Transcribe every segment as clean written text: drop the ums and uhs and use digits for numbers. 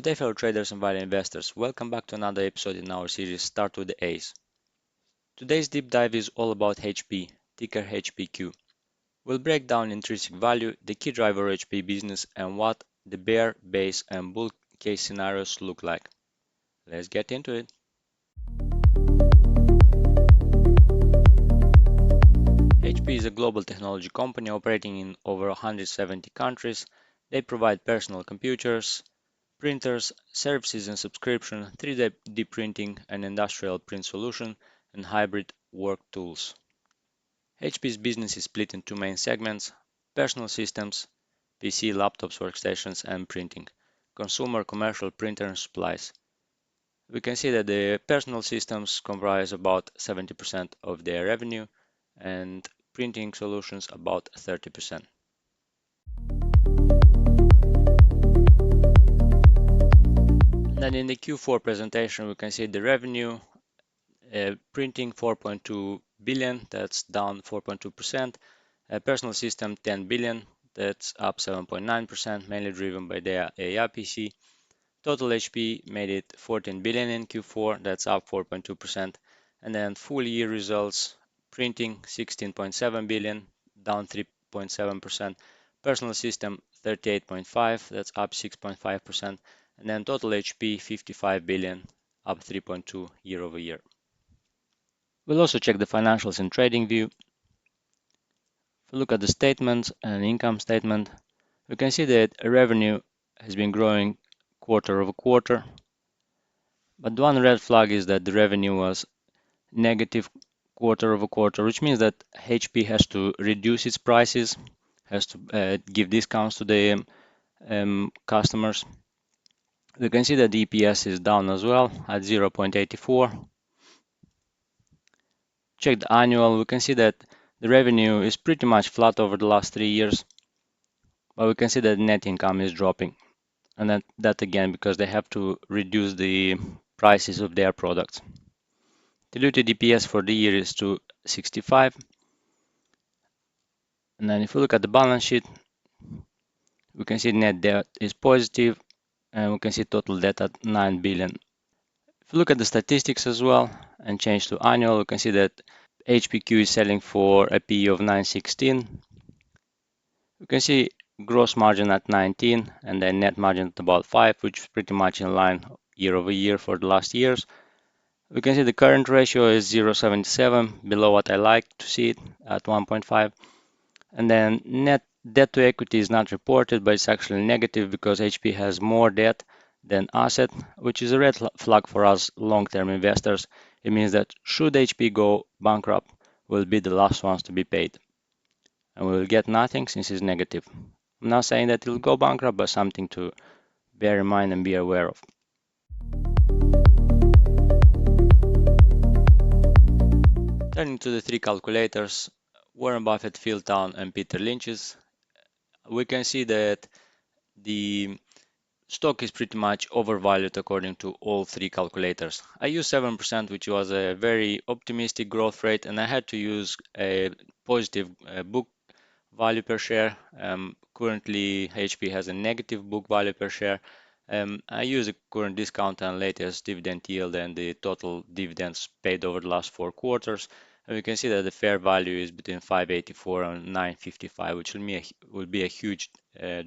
Good day, fellow traders and value investors. Welcome back to another episode in our series Start with the A's. Today's deep dive is all about HP, ticker HPQ. We'll break down intrinsic value, the key driver of HP business, and what the bear, base, and bull case scenarios look like. Let's get into it. HP is a global technology company operating in over 170 countries. They provide personal computers, printers, services and subscription, 3D printing and industrial print solution, and hybrid work tools. HP's business is split in two main segments: personal systems, PC, laptops, workstations, and printing, consumer, commercial, printer, and supplies. We can see that the personal systems comprise about 70% of their revenue and printing solutions about 30%. Then in the Q4 presentation, we can see the revenue, printing 4.2 billion, that's down 4.2%. Personal system 10 billion, that's up 7.9%, mainly driven by the AI PC. Total HP made it 14 billion in Q4, that's up 4.2%. And then full year results, printing 16.7 billion, down 3.7%. Personal system 38.5, that's up 6.5%. And then total HP 55 billion, up 3.2 year over year. We'll also check the financials in TradingView. If we look at the statement and income statement, we can see that revenue has been growing quarter over quarter. But one red flag is that the revenue was negative quarter over quarter, which means that HP has to reduce its prices, has to give discounts to the customers. We can see that the EPS is down as well at 0.84. Check the annual, we can see that the revenue is pretty much flat over the last 3 years, but we can see that net income is dropping. And that again because they have to reduce the prices of their products. Diluted EPS for the year is 265. And then if we look at the balance sheet, we can see net debt is positive and we can see total debt at 9 billion. If we look at the statistics as well and change to annual, we can see that HPQ is selling for a PE of 916. We can see gross margin at 19 and then net margin at about 5, which is pretty much in line year over year for the last years. We can see the current ratio is 0.77, below what I like to see it at 1.5. And then net debt to equity is not reported, but it's actually negative because HP has more debt than asset, which is a red flag for us long-term investors. It means that should HP go bankrupt, we'll be the last ones to be paid. And we will get nothing since it's negative. I'm not saying that it'll go bankrupt, but something to bear in mind and be aware of. Turning to the three calculators, Warren Buffett, Phil Town, and Peter Lynch's, we can see that the stock is pretty much overvalued according to all three calculators. I used 7%, which was a very optimistic growth rate, and I had to use a positive book value per share. Currently, HP has a negative book value per share. I use the current discount and latest dividend yield and the total dividends paid over the last 4 quarters. And we can see that the fair value is between 584 and 955, which will be a huge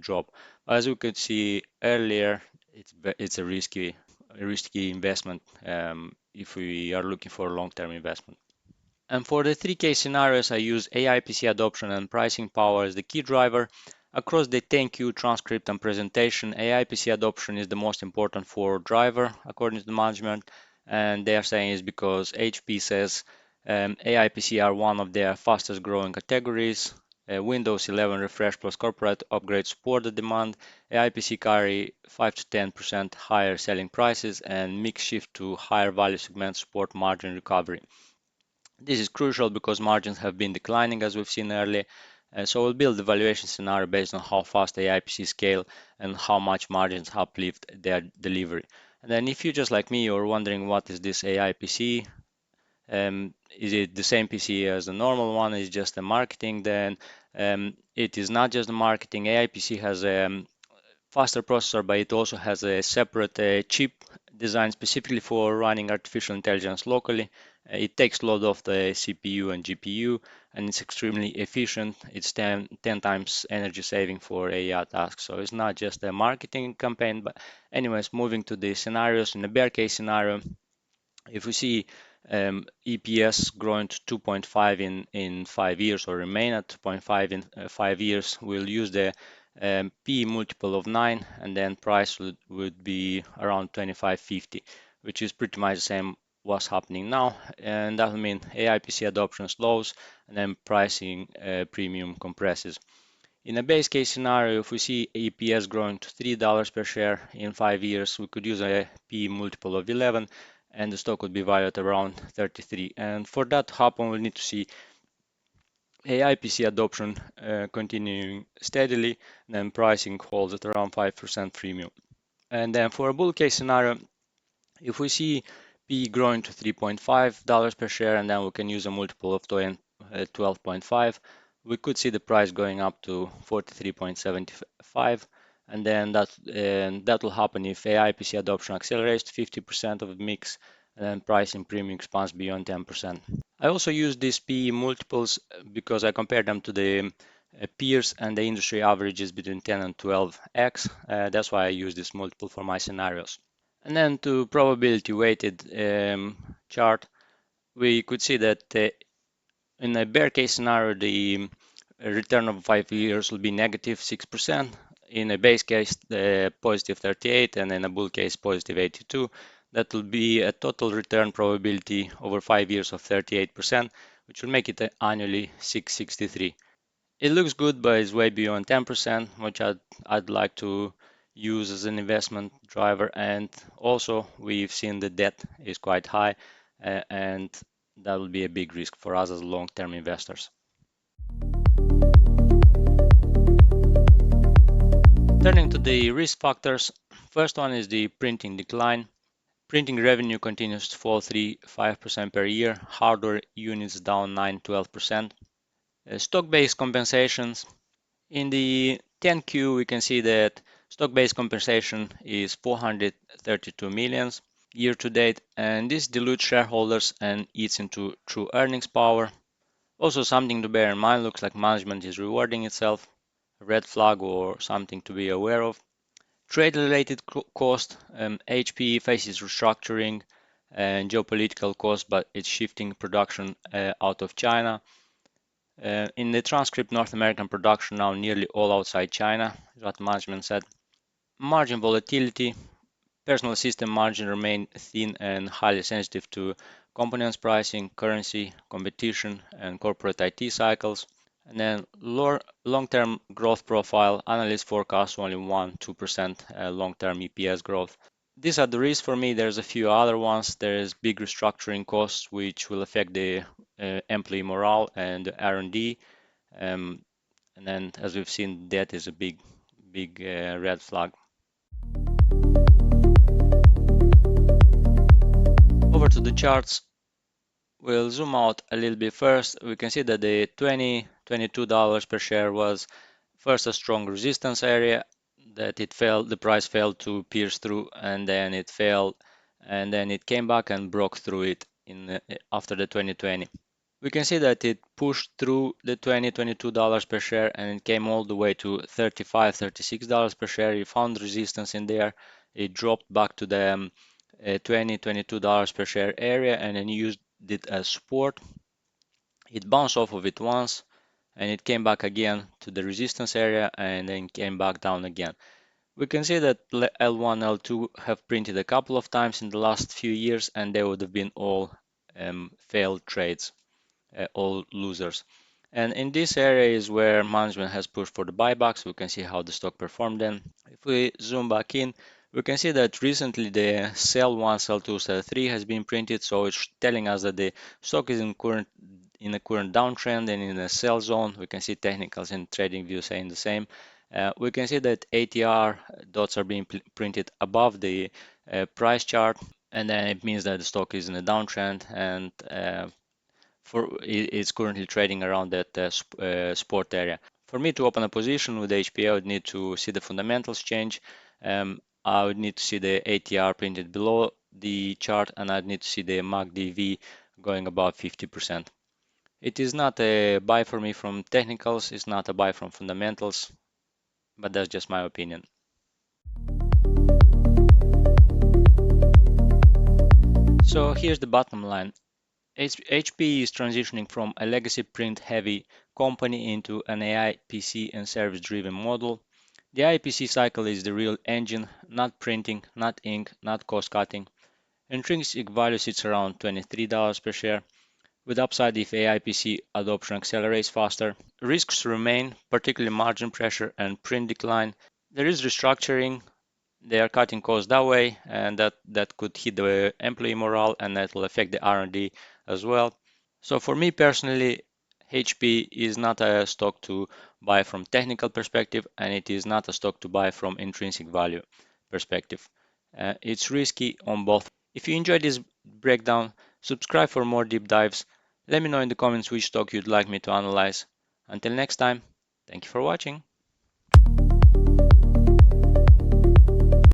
drop. As we could see earlier, it's a risky investment if we are looking for a long-term investment. And for the 3 case scenarios, I use AI PC adoption and pricing power as the key driver. Across the 10Q transcript and presentation, AI PC adoption is the most important for driver, according to the management. And they are saying is because HP says AI PC are one of their fastest growing categories. Windows 11 refresh plus corporate upgrade support the demand. AI PC carry 5 to 10% higher selling prices and mix shift to higher value segments support margin recovery. This is crucial because margins have been declining as we've seen earlier. So we'll build the valuation scenario based on how fast AI PC scale and how much margins uplift their delivery. And then if you just like me, you're wondering what is this AI PC? Is it the same PC as the normal one? Is it just the marketing? Then it is not just the marketing. AI PC has faster processor, but it also has a separate chip designed specifically for running artificial intelligence locally. It takes load off the CPU and GPU, and it's extremely efficient. It's 10 times energy saving for AI tasks. So it's not just a marketing campaign, but anyways, moving to the scenarios. In the bear case scenario, if we see EPS growing to 2.5 in 5 years or remain at 2.5 in 5 years, we'll use the P multiple of 9, and then price would be around 25.50, which is pretty much the same what's happening now. And that will mean AI PC adoption slows and then pricing premium compresses. In a base case scenario, if we see EPS growing to $3 per share in 5 years, we could use a P multiple of 11 and the stock would be valued at around 33. And for that to happen, we need to see AI PC adoption continuing steadily, and then pricing holds at around 5% premium. And then for a bull case scenario, if we see P growing to $3.5 per share, and then we can use a multiple of 12.5, we could see the price going up to 43.75, and then that will happen if AI PC adoption accelerates to 50% of the mix, and then pricing premium expands beyond 10%. I also use these PE multiples because I compare them to the peers, and the industry average is between 10 and 12x. That's why I use this multiple for my scenarios. And then to probability weighted chart, we could see that in a bear case scenario, the return of 5 years will be negative 6%. In a base case, the positive 38, and in a bull case, positive 82. That will be a total return probability over 5 years of 38%, which will make it annually 663. It looks good, but it's way beyond 10%, which I'd like to use as an investment driver. And also, we've seen the debt is quite high, and that will be a big risk for us as long-term investors. Turning to the risk factors, first one is the printing decline. Printing revenue continues to fall 3-5% per year. Hardware units down 9-12%. Stock-based compensations. In the 10Q, we can see that stock-based compensation is 432 million year to date, and this dilutes shareholders and eats into true earnings power. Also, something to bear in mind, looks like management is rewarding itself, a red flag or something to be aware of. Trade-related cost, HPE faces restructuring and geopolitical cost, but it's shifting production out of China. In the transcript, North American production now nearly all outside China, is what management said. Margin volatility, personal system margin remain thin and highly sensitive to components pricing, currency, competition, and corporate IT cycles. And then long-term growth profile, analysts forecast only 1-2% long-term EPS growth. These are the risks for me. There's a few other ones. There's big restructuring costs, which will affect the employee morale and R&D. And then, as we've seen, debt is a big red flag. Over to the charts. We'll zoom out a little bit first. We can see that the $22 per share was first a strong resistance area, that the price failed to pierce through, and then it failed, and then it came back and broke through it after the 2020. We can see that it pushed through the $22 per share, and it came all the way to $36 per share. It found resistance in there. It dropped back to the $22 per share area, and then used it as support. It bounced off of it once, and it came back again to the resistance area, and then came back down again. We can see that L1, L2 have printed a couple of times in the last few years, and they would have been all failed trades, all losers. And in this area is where management has pushed for the buybacks. We can see how the stock performed then. If we zoom back in, we can see that recently the sell 1, sell 2, sell 3 has been printed. So it's telling us that the stock is in a current downtrend and in a sell zone. We can see technicals and trading view saying the same. We can see that ATR dots are being printed above the price chart, and then it means that the stock is in a downtrend, and it's currently trading around that support area. For me to open a position with HP, I would need to see the fundamentals change. I would need to see the ATR printed below the chart, and I'd need to see the MACD going above 50%. It is not a buy for me from technicals, it's not a buy from fundamentals, but that's just my opinion. So here's the bottom line. HP is transitioning from a legacy print-heavy company into an AI PC and service-driven model. The AI PC cycle is the real engine, not printing, not ink, not cost-cutting. Intrinsic value sits around $23 per share, with upside if AI PC adoption accelerates faster. Risks remain, particularly margin pressure and print decline. There is restructuring. They are cutting costs that way, and that could hit the employee morale, and that will affect the R&D as well. So for me personally, HP is not a stock to buy from technical perspective, and it is not a stock to buy from intrinsic value perspective. It's risky on both. If you enjoyed this breakdown, subscribe for more deep dives. Let me know in the comments which stock you'd like me to analyze. Until next time, thank you for watching.